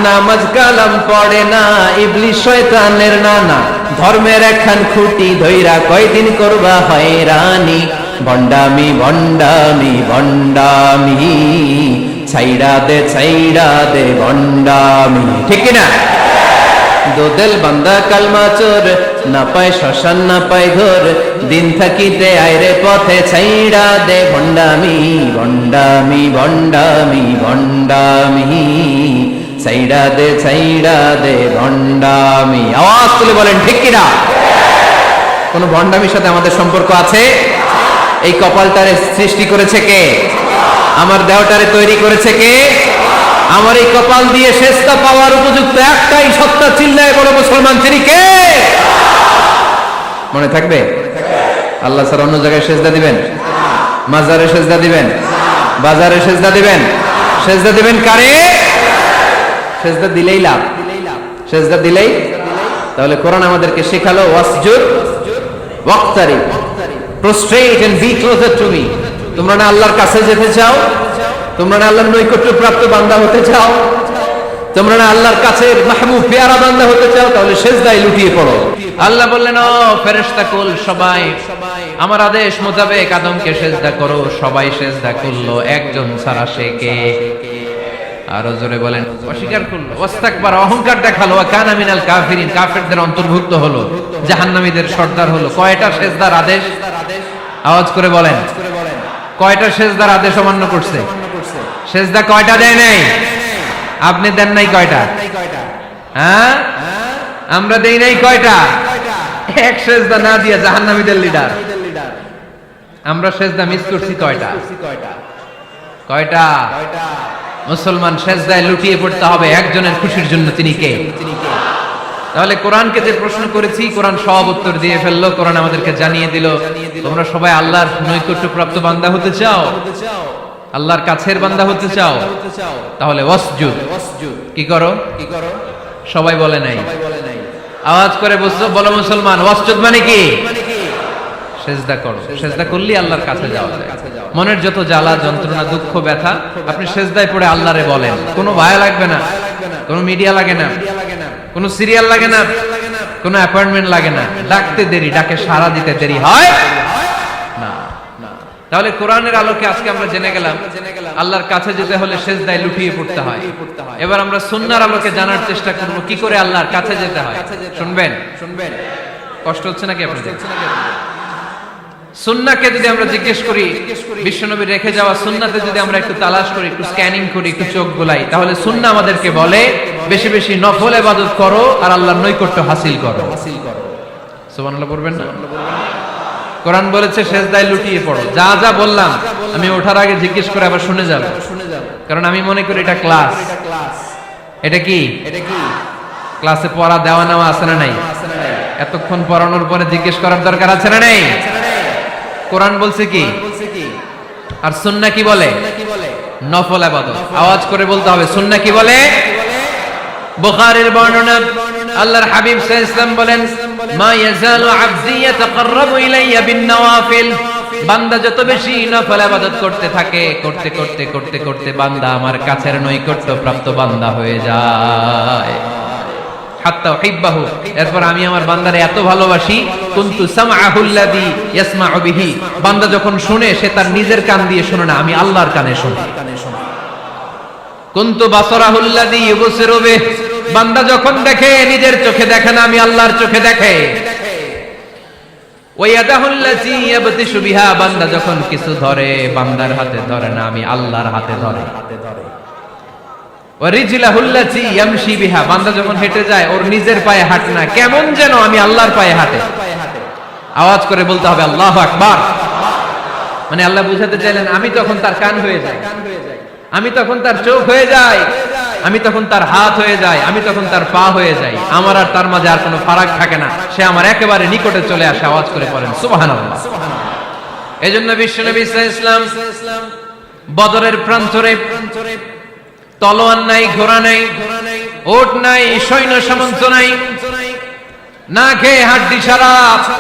নামাজ কালাম পড়ে না, ইবলিশ শয়তানের নানা, ধর্মের একখান খুঁটি ধইরা কয়দিন করবা হয়রানি, ভণ্ডামি ভণ্ডামি ভণ্ডামি, ছাইড়া দে ভণ্ডামি। ঠিক কিনা? দোদেল বান্দা কালমা চোর, না পায় শ্মশান না পায় ঘর, দিন থাকিতে আয়রে পথে ছাইড়া দে ভণ্ডামি, ভণ্ডামি ভণ্ডামি ভণ্ডামি, ছাইড়া দে ভণ্ডামি। আওয়াজ তুলে বলেন ঠিক কিনা? কোন ভণ্ডামির সাথে আমাদের সম্পর্ক আছে? এই কপালটারে সৃষ্টি করেছে কে? আমার দেহটারে তৈরি করেছে কে? আমার এই কপাল দিয়ে সেজদা পাওয়ার উপযুক্ত একটাই সত্তা। চিল্লায় বলো মুসলমান, তিনি কে? মনে থাকবে? আল্লাহ ছাড়া অন্য জায়গায় সেজদা দিবেন? মাজারে সেজদা দিবেন? বাজারে সেজদা দিবেন? সেজদা দিবেন কারে? সেজদা দিলেই লাভ, সেজদা দিলেই। তাহলে কোরআন আমাদেরকে শেখালো ওয়াসজুদ ওয়াক্তারিব, prostrate and be closer to me. তোমরা না আল্লাহর কাছে যেতে চাও? তোমরা না আল্লাহর নৈকট্য প্রাপ্ত বান্দা হতে চাও? তোমরা না আল্লাহর কাছে মাহবুব পেয়ারা বান্দা হতে চাও? তাহলে সেজদায় লুটিয়ে পড়ো। আল্লাহ বললেন, ও ফেরেশতা কুল সবাই আমার আদেশ মোতাবেক আদমকে সেজদা করো। সবাই সেজদা করলো, একজন ছাড়া। সে কে? আরো জোরে বলেন। অস্বীকার করলো, ওয়াস্তাকবার, অহংকার দেখালো, কানা মিনাল কাফিরিন, কাফেরদের অন্তর্ভুক্ত হলো, জাহান্নামীদের সর্দার হলো। কয়টা সেজদার আদেশ? আওয়াজ করে বলেন, কয়টা সেজদার আদেশ অমান্য করছে? সেজদা কয়টা দেয় নাই? আপনি দেন নাই কয়টা? হ্যাঁ, আমরা দেই নাই কয়টা? এক সেজদা না দিয়া জাহান্নামীদের লিডার। আমরা সেজদা মিস করছি কয়টা? কয়টা? মুসলমান সেজদায় লুটিয়ে পড়তে হবে একজনের খুশির জন্য, তিনি কে? তাহলে কোরআনকে যে প্রশ্ন করেছি, কোরআন সব উত্তর দিয়ে ফেললো। কোরআন আমাদেরকে জানিয়ে দিল, তোমরা সবাই আল্লাহর নৈকট্যপ্রাপ্ত বান্দা হতে চাও, আল্লাহর কাছের বান্দা হতে চাও, তাহলে ওয়াসজুদ, কি করো? সবাই বলে নাই, আওয়াজ করে বলো মুসলমান, ওয়াসজুদ মানে কি? সেজদা করো। সেজদা করলে আল্লাহর কাছে যাওয়া যায়। মনের যত জ্বালা যন্ত্রণা দুঃখ ব্যথা আপনি সেজদায় পড়ে আল্লাহরে বলেন। কোনো ভায়া লাগবে না, কোনো মিডিয়া লাগে না, কোনো সিরিয়াল লাগে না, কোনো অ্যাপয়েন্টমেন্ট লাগে না, ডাকতে দেরি, ডাকে সাড়া দিতে দেরি হয় না। তাহলে কোরআনের আলোকে আজকে আমরা জেনে গেলাম আল্লাহর কাছে যেতে হলে সেজদায় লুটিয়ে পড়তে হয়। এবার আমরা সুন্নাহর আলোকে জানার চেষ্টা করব কি করে আল্লাহর কাছে যেতে হয়। শুনবেন? কষ্ট হচ্ছে নাকি আপনাদের? সুন্নাহকে যদি আমরা জিজ্ঞেস করি, বিশ্বনবী রেখে যাওয়া সুন্নাতে যদি আমরা একটু তালাশ করি, একটু স্ক্যানিং করি, একটু চোখ গোলাই, তাহলে সুন্নাহ আমাদেরকে বলে বেশি বেশি নফল ইবাদত করো আর আল্লাহর নৈকট্য হাসিল করো। সুবহানাল্লাহ পড়বেন না? কোরআন বলেছে সেজদায় লুটিয়ে পড়ো। যা যা বললাম আমি ওঠার আগে জিজ্ঞেস করে আবার শুনে যাব, কারণ আমি মনে করি এটা ক্লাস। এটা কি? ক্লাসে পড়া দেওয়া নেওয়া আছে না নাই? এতক্ষণ পড়ানোর পরে জিজ্ঞেস করার দরকার আছে না নাই? কোরআন বলছে কি আর সুন্নাহ কি বলে? নফল ইবাদত। আওয়াজ করে বলতে হবে, সুন্নাহ কি বলে? বুখারীর বর্ণনা, আল্লাহর হাবিব সাল্লাল্লাহু আলাইহি ওয়াসাল্লাম বলেন, মা ইয়াজালু আবদি ইয়াতাকাররাবু ইলাইয়া বিন নওয়াফিল, বান্দা যত বেশি নফল ইবাদত করতে থাকে, করতে করতে করতে করতে বান্দা আমার কাছের নৈকট্য প্রাপ্ত বান্দা হয়ে যায়। হাত্তা উহিব্বাহু, এরপর আমি আমার বান্দারে এত ভালোবাসি, কুনতু সামআহুল্লাযী ইয়াসমাউ বিহি, বান্দা যখন শুনে সে তার নিজের কান দিয়ে শুনে না, আমি আল্লাহর কানে শুনি। কুনতু বাসারাহুল্লাযী ইউবসিরু বিহি, বান্দা যখন দেখে নিজের চোখে দেখে না, আমি আল্লাহর চোখে দেখে। ওয়া ইয়াদাহুল্লাযী ইয়াবতিশু বিহা, বান্দা যখন কিছু ধরে বান্দার হাতে ধরে না, আমি আল্লাহর হাতে ধরে। ওয়া রিজলাহুল্লাযী ইয়ামশি বিহা, বান্দা যখন হেঁটে যায় ওর নিজের পায়ে হাঁটে না, কেমন যেন আমি আল্লাহর পায়ে হাঁটে। আওয়াজ করে বলতে হবে আল্লাহু আকবার। মানে আল্লাহ বুঝাতে চাইলেন আমি তখন তার কান হয়ে যাই, আমি তখন তার চোখ হয়ে যাই, আমি তখন তার হাত হয়ে যাই, আমি তখন তার পা হয়ে যাই। আমার আর তার মাঝে আর কোনো ফারাক থাকে না, সে আমার একেবারে নিকটে চলে আসে। আওয়াজ করে পড়েন সুবহানাল্লাহ। এজন্য বিশ্বনবী সাল্লাল্লাহু আলাইহি ওয়াসাল্লাম বদরের প্রান্তরে তলোয়ার নাই, ঘোড়া নাই, ওট নাই, সৈন্য সামন্ত নাই, না খেয়ে হাড্ডি সারা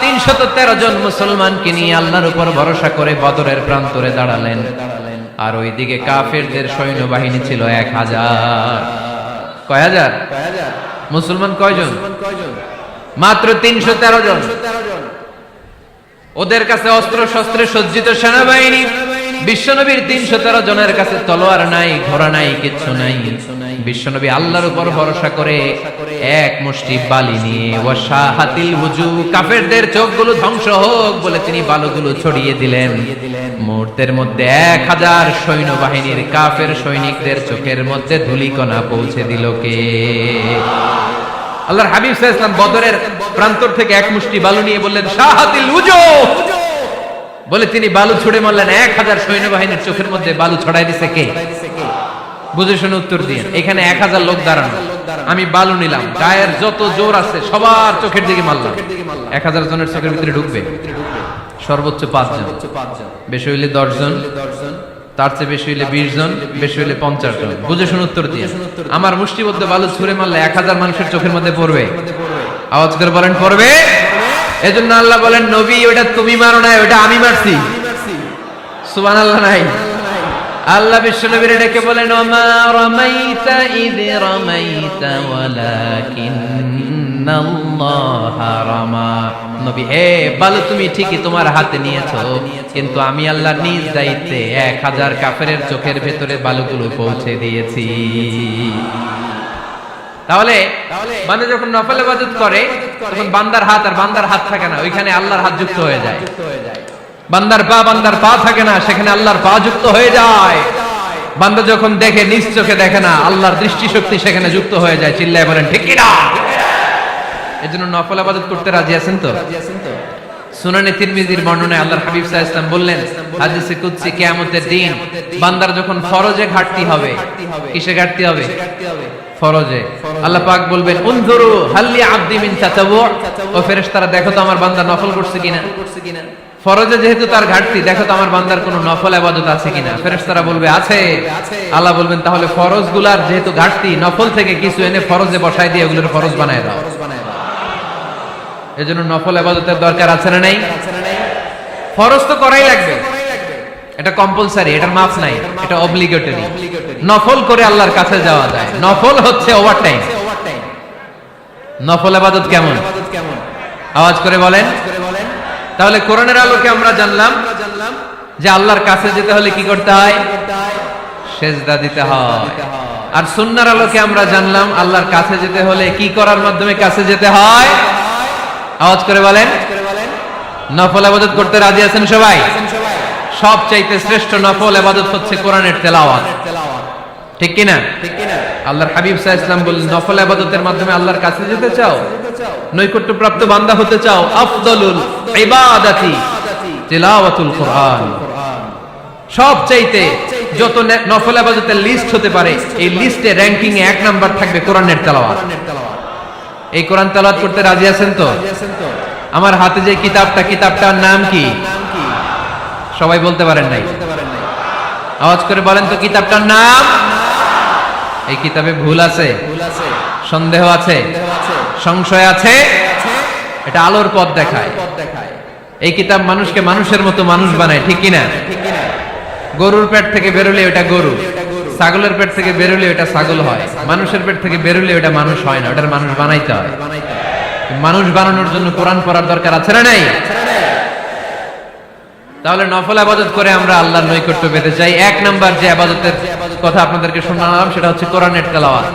৩১৩ জন মুসলমানকে নিয়ে আল্লাহর উপর ভরসা করে বদরের প্রান্তরে দাঁড়ালেন। আর ওইদিকে কাফেরদের সৈন্যবাহিনী ছিল ১০০০। কয় হাজার? মুসলমান কয়জন? মাত্র ৩১৩ জন। ওদের কাছে অস্ত্র শস্ত্রে সজ্জিত সেনাবাহিনী। বিশ্বনবীর ৩১৩ জনের কাছে তলোয়ার নাই, ঘোড়া নাই, কিচ্ছু নাই। বিশ্বনবী আল্লাহর উপর ভরসা করে এক মুষ্টি বালি নিয়ে ওয়াশাহাতিল ওযু, কাফেরদের চোখগুলো ধ্বংস হোক বলে তিনি বালুগুলো ছড়িয়ে দিলেন। মুহূর্তের মধ্যে ১০০০ সৈন্যবাহিনীর কাফের সৈনিকদের চোখের মধ্যে ধূলিকণা পৌঁছে দিল কে? আল্লাহর হাবিব সাল্লাল্লাহু আলাইহি ওয়াসাল্লাম বদরের প্রান্তর থেকে এক মুষ্টি বালু নিয়ে বললেন শাহাতিল ওযু, বলে তিনি বালু ছুড়ে মারলেন। ১০০০ সৈন্যবাহিনীর চোখের মধ্যে বালু ছড়াই দিছে কে? বুঝে শুনে উত্তর দিয়ে। এখানে ১০০০ লোক দাঁড়ানো, আমি বালু নিলাম, গায়ের যত জোর আছে সবার চোখের দিকে মারলাম। ১০০০ জনের চোখের ভিতরে ঢুকবে সর্বোচ্চ ৫ জন, বেশি হইলে ১০ জন, তার চেয়ে বেশি হইলে ২০ জন, বেশি হইলে ৫০ জন। বুঝে শুনে উত্তর দিয়ে। আমার মুষ্টিবদ্ধ বালু ছুড়ে মারলে ১০০০ মানুষের চোখের মধ্যে পড়বে। আওয়াজ করে বলেন পড়বে। এজন্য আল্লাহ বলেন নবী ওটা তুমি মারো না, ওটা আমি মারছি। সুবহানাল্লাহ নাই? আল্লাহ বিশ্বনবীর ডেকে বলেন ওমা রামাইতা ইয রামাইতা ওয়ালাকিন্নাল্লাহা রামা। নবী হে, বালু তুমি ঠিকই তোমার হাতে নিয়েছো, কিন্তু আমি আল্লাহ নিজ দায়িত্বে ১০০০ কাফেরের চোখের ভেতরে বালুগুলো পৌঁছে দিয়েছি। তাহলে বান্দা যখন নফল ইবাদত করে তখন বান্দার হাত আর বান্দার হাত থাকে না, ওইখানে আল্লাহর হাত যুক্ত হয়ে যায়। বান্দার পা থাকে না, সেখানে আল্লাহর পা যুক্ত হয়ে যায়। বান্দা যখন দেখে নিজ চোখে দেখে না, আল্লাহর দৃষ্টিশক্তি সেখানে যুক্ত হয়ে যায়। চিল্লায় বলেন ঠিক কিনা? এজন্য নফল ইবাদত করতে রাজি আছেন তো? সুনানে তিরমিজির বর্ণনায় আল্লাহর হাবিব সাল্লাল্লাহু আলাইহি ওয়াসাল্লাম বললেন, হাদিসে কুদসি, কিয়ামতের দিন বান্দার যখন ফরজে ঘাটতি হবে, কিসে ঘাটতি হবে? ফরজে। আল্লাহ পাক বলবেন, উনজুরু হাল্লি আবদি মিন তাতাবু, ও ফেরেশতারা দেখো তো আমার বান্দা নফল করছে কিনা। ফরজে যেহেতু তার ঘাটতি, দেখো তো আমার বান্দার কোনো নফল ইবাদত আছে কিনা। ফেরেশতারা বলবে আছে। আল্লাহ বলবেন, তাহলে ফরজগুলার যেহেতু ঘাটতি, নফল থেকে কিছু এনে ফরজে বসায় দিয়ে এগুলোর ফরজ বানায় দাও। এজন্য নফল ইবাদতের দরকার আছে না নাই? ফরজ তো করাই লাগবে, এটা কম্পালসারি, এটার মাফ নাই, এটা অব্লিগেটরি। নফল করে আল্লাহর কাছে যাওয়া যায়। নফল হচ্ছে ওভারটাইম। নফল ইবাদত কেমন? আওয়াজ করে বলেন। তাহলে কোরআনের আলোকে আমরা জানলাম যে আল্লাহর কাছে যেতে হলে কি করতে হয়? সেজদা দিতে হয়। আর সুন্নাহর আলোকে আমরা জানলাম আল্লাহর কাছে যেতে হলে কি করার মাধ্যমে কাছে যেতে হয়? আওয়াজ করে বলেন। নফল ইবাদত করতে রাজি আছেন সবাই? সবচাইতে শ্রেষ্ঠ নফল ইবাদত হচ্ছে কোরআনের তেলাওয়াত। ঠিক কি না? আল্লাহর হাবিব সাল্লাল্লাহু আলাইহি ওয়াসাল্লাম বললেন, নফল ইবাদতের মাধ্যমে আল্লাহর কাছে যেতে চাও, নৈকট্যপ্রাপ্ত বান্দা হতে চাও, আফদলুল ইবাদাতি তিলাওয়াতুল কোরআন। সবচাইতে যত নফল ইবাদতের লিস্ট হতে পারে, এই লিস্টে র‍্যাঙ্কিং এ 1 নাম্বার থাকবে কোরআনের তেলাওয়াত। এই কোরআন তেলাওয়াত করতে রাজি আছেন তো? আমার হাতে যে কিতাবটার নাম কি? সবাই বলতে পারেন নাই? আওয়াজ করে বলেন তো, কিতাবটার নাম? এই কিতাবে ভুল আছে, সন্দেহ আছে, সংশয় আছে? এটা আলোর পথ দেখায়। এই কিতাব মানুষকে মানুষের মতো মানুষ বানায়। ঠিক কিনা? গরুর পেট থেকে বেরোলে ওটা গরু, ছাগলের পেট থেকে বেরোলে ওটা ছাগল হয়, মানুষের পেট থেকে বেরোলে ওটা মানুষ হয় না, ওটার মানুষ বানাইতে হয়। মানুষ বানানোর জন্য কোরআন পড়ার দরকার আছে না নাই? তাহলে নফল ইবাদত করে আমরা আল্লাহর নৈকট্য পেতে চাই। 1 নাম্বার যে ইবাদতের কথা আপনাদেরকে শোনালাম সেটা হচ্ছে কোরআনের তেলাওয়াত।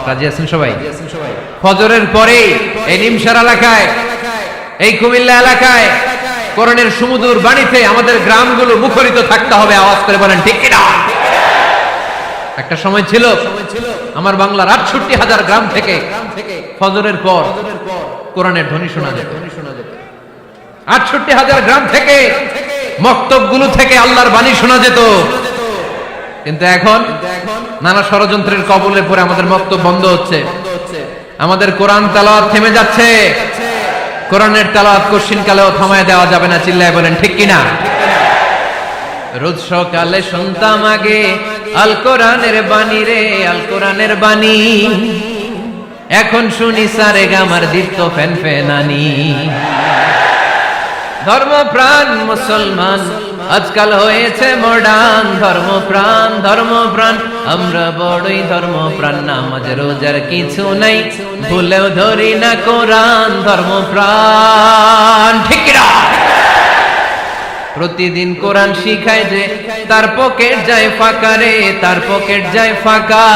রাজি আছেন সবাই? ফজরের পরে এই নিমসার এলাকায়, এই কুমিল্লা এলাকায় কোরআনের সুমধুর বাণীতে আমাদের গ্রামগুলো মুখরিত থাকতে হবে। আওয়াজ করে বলেন ঠিক কিনা? একটা সময় ছিল আমার বাংলার ৬৮,০০০ গ্রাম থেকে ফজরের পর কোরআনের ধ্বনি শোনা যেত। ৬৮,০০০ গ্রাম থেকে মক্তবগুলো থেকে আল্লাহর বাণী শোনা যেত। কিন্তু এখন নানা ষড়যন্ত্রের কবলে পড়ে আমাদের মক্তব বন্ধ হচ্ছে, আমাদের কোরআন তেলাওয়াত থেমে যাচ্ছে। কোরআনের তেলাওয়াত কশিন কালেও থামায় দেওয়া যাবে না। চিল্লায় বলেন ঠিক কিনা? রোজ সকালে শুনতাম আগে আল কোরআনের বাণী রে, আল কোরআনের বাণী। এখন শুনি সারে গামার দীপ্ত ফেন ফেনানি। ধর্মপ্রাণ মুসলমান আজকাল হয়েছে মডার্ন। ধর্মপ্রাণ ধর্মপ্রাণ আমরা বড়ই ধর্মপ্রাণ। নামাজ রোজার কিছু নাই, ভুলেও ধরি না কোরআন। ধর্মপ্রাণ ঠিক কিনা? প্রতিদিন কোরআন শিখায় যে তার পকেট যায় ফাঁকা রে, তার পকেট যায় ফাঁকা।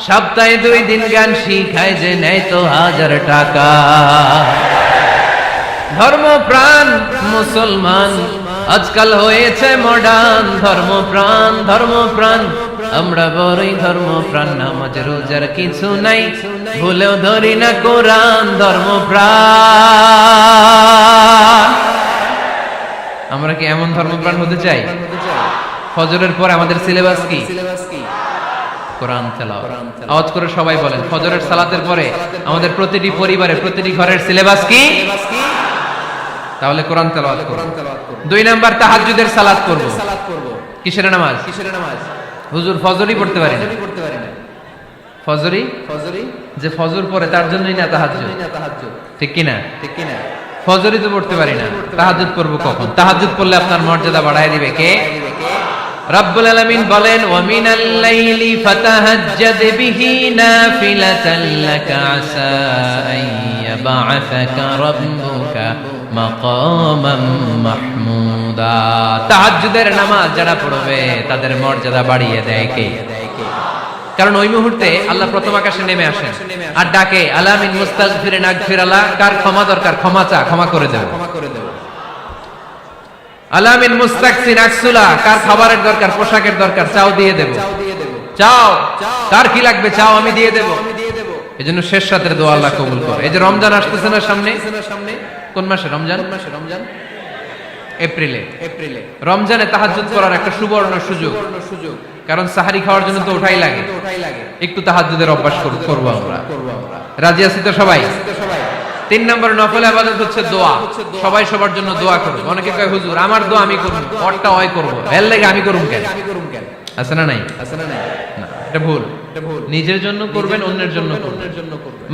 সপ্তাহে 2 দিন গান শিখায় যে নেয় তো 1000 টাকা। ধর্মপ্রাণ মুসলমান আজকাল হয়েছে মডার্ন। ধর্মপ্রাণ ধর্মপ্রাণ আমরা বড়ই ধর্মপ্রাণ। নামাজ রোজার কিছু নাই, ভুলেও ধরি না কোরআন। ধর্মপ্রাণ। আমরা কি এমন ধর্মপ্রাণ হতে চাই? ফজরের পর আমাদের সিলেবাস কি? কোরআন তেলাওয়াত। আওয়াজ করে সবাই বলেন, ফজরের সালাতের পরে আমাদের প্রতিটি পরিবারে, প্রতিটি ঘরের সিলেবাস কি? তাহলে কোরআন তেলাওয়াত করব। 2 নাম্বার তাহাজ্জুদের সালাত করব। কিসের নামাজ? হুজুর ফজরই পড়তে পারি না। ফজরই যে ফজর পড়ে তার জন্যই না তাহাজ্জুদ। ঠিক কি না? ফজরই তো পড়তে পারি না, তাহাজ্জুদ পড়ব কখন? তাহাজ্জুদ পড়লে আপনার মর্যাদা বাড়ায় দিবে কে? রব্বুল আলামিন বলেন, ওয়া মিনাল লাইলি ফাতাহাজ্জাদ বিহি নাফিলাতান লাকা আসা আইয়াবা'আসাকা রাব্বুকা মাকামান মাহমুদা। তাহাজ্জুদের নামাজ যারা পড়বে তাদের মর্যাদা বাড়িয়ে দেয় কে? কারণ ওই মুহূর্তে আল্লাহ প্রথম আকাশে নেমে আসেন আর ডাকে, আলা মিন মুস্তাগফিরিন আগফির আল্লাহ, কার ক্ষমা দরকার ক্ষমা চা, ক্ষমা করে দেব। আলামিন মুস্তাকসিন আকসুলা, কার খাবারের দরকার, পোশাকের দরকার, চাও দিয়ে দেব। চাও, কার কি লাগবে চাও, আমি দিয়ে দেব। এজন্য শেষ রাতের দোয়া আল্লাহ কবুল করে। এই যে রমজান আসতেছে না সামনে, কোন মাসে রমজান? এপ্রিলে। রমজানে তাহাজ্জুদ করার একটা সুবর্ণ সুযোগ, কারণ সাহারি খাওয়ার জন্য তো ওঠাই লাগে। একটু তাহাজ্জুদের অভ্যাস করবো আমরা। রাজি আছি তো সবাই? 3 নম্বর নফল ইবাদত হচ্ছে দোয়া। সবাই সবার জন্য দোয়া করবে। অনেকে কয় হুজুর আমার দোয়া আমি করব, ওরটা ওই করব, এর লাগে আমি করুম কেন? আছে না নাই? না, এটা ভুল। নিজের জন্য করবেন, অন্যের জন্য করবেন।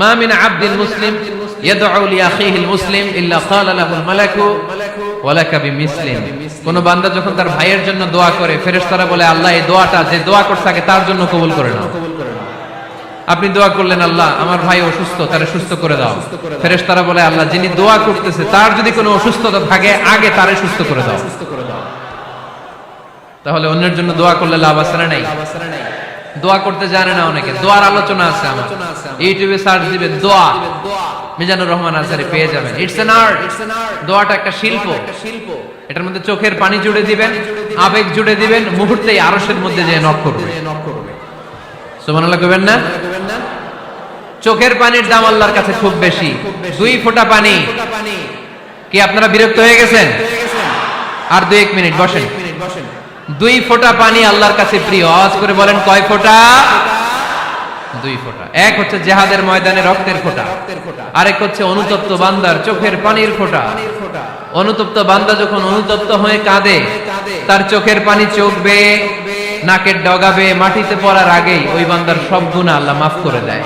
মা মিন আবদিন মুসলিম ইয়াদউ লি আখিহিল মুসলিম ইল্লা ক্বালা লাহুল মালাকু ওয়া লাকা বিমিসলিম। কোন বান্দা যখন তার ভাইয়ের জন্য দোয়া করে, ফেরেশতারা বলে আল্লাহ এই দোয়াটা যে দোয়া করছে তাকে তার জন্য কবুল করে নাও। আপনি দোয়া করলেন আল্লাহ আমার ভাই অসুস্থ, তারে সুস্থ করে দাও। ফেরেশতারা বলে আল্লাহ যিনি দোয়া করতেছে তার যদি কোনো অসুস্থতা থাকে আগে তারে সুস্থ করে দাও। তাহলে অন্যের জন্য দোয়া করলে লাভ আছে না নাই? দোয়া করতে জানে না অনেকে। দোয়ার আলোচনা আছে আমার, ইউটিউবে সার্চ দিবেন দোয়া, মিজানুর রহমান আনসারী পেয়ে যাবেন। It's an art. দোয়াটা একটা শিল্প। এটার মধ্যে চোখের পানি জুড়ে দিবেন, আবেগ জুড়ে দিবেন, মুহূর্তেই আরশের মধ্যে যে নক করবে। সুবহানাল্লাহ কইবেন না? চোখের পানির দাম আল্লাহর কাছে খুব বেশি। 2 ফোঁটা পানি। কি আপনারা বিরক্ত হয়ে গেছেন? আর 2-1 মিনিট বসেন। 2 ফোঁটা পানি আল্লাহর কাছে প্রিয়। আওয়াজ করে বলেন কয় ফোঁটা? 2 ফোঁটা। এক হচ্ছে জিহাদের ময়দানে রক্তের ফোঁটা, আরেক হচ্ছে অনুতপ্ত বান্দার চোখের পানির ফোঁটা। অনুতপ্ত বান্দা যখন অনুতপ্ত হয়ে কাঁদে, তার চোখের পানি চোখ বেয়ে নাকের ডগা বেয়ে মাটিতে পড়ার আগেই ওই বান্দার সব গুনাহ আল্লাহ মাফ করে দেয়।